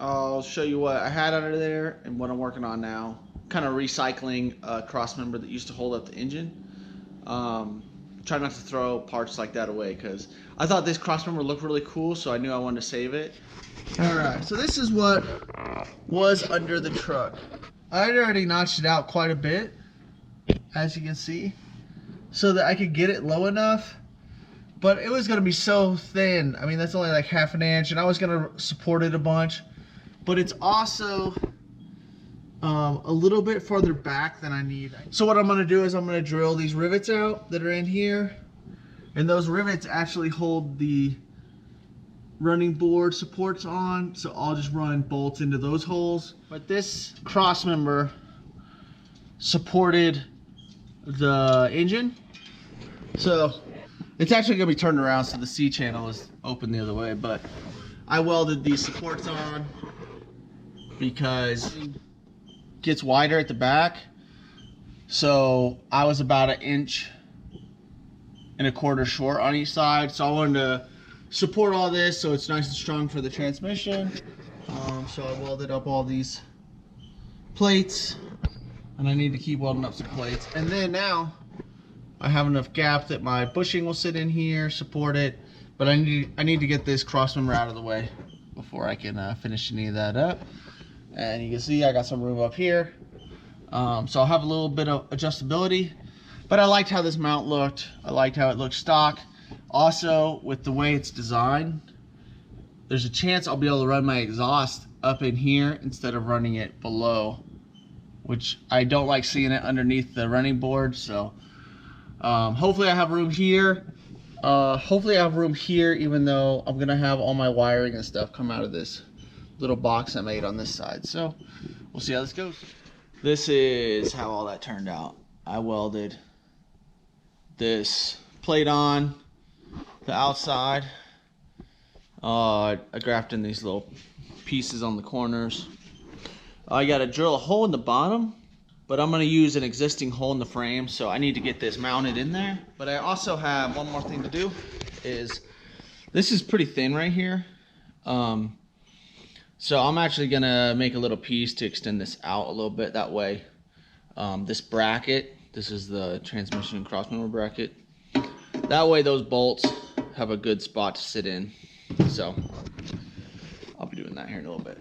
I'll show you what I had under there and what I'm working on now. Kind of recycling a cross member that used to hold up the engine. Try not to throw parts like that away because I thought this cross member looked really cool, so I knew I wanted to save it. Alright, so this is what was under the truck. I had already notched it out quite a bit, as you can see, so that I could get it low enough. But it was going to be so thin. I mean, that's only like ½ an inch, and I was going to support it a bunch. But it's also a little bit farther back than I need. So what I'm going to do is I'm going to drill these rivets out that are in here. And those rivets actually hold the running board supports on. So I'll just run bolts into those holes. But this cross member supported the engine. So it's actually going to be turned around so the C channel is open the other way. But I welded these supports on because it gets wider at the back. So I was about 1.25 inches short on each side. So I wanted to support all this so it's nice and strong for the transmission. So I welded up all these plates, and I need to keep welding up some plates. And then now I have enough gap that my bushing will sit in here, support it. But I need to get this cross member out of the way before I can finish any of that up. And you can see I got some room up here. So I'll have a little bit of adjustability. But I liked how this mount looked. I liked how it looked stock. Also, with the way it's designed, there's a chance I'll be able to run my exhaust up in here instead of running it below, which I don't like seeing it underneath the running board. So hopefully I have room here. Hopefully I have room here, even though I'm gonna have all my wiring and stuff come out of this little box I made on this side. So we'll see how this goes. This is how all that turned out. I welded this plate on the outside. I grafted in these little pieces on the corners. I gotta drill a hole in the bottom, but I'm gonna use an existing hole in the frame, so I need to get this mounted in there. But I also have one more thing to do. Is this is pretty thin right here. So I'm actually gonna make a little piece to extend this out a little bit. That way, this bracket, this is the transmission and crossmember bracket. That way those bolts have a good spot to sit in. So I'll be doing that here in a little bit.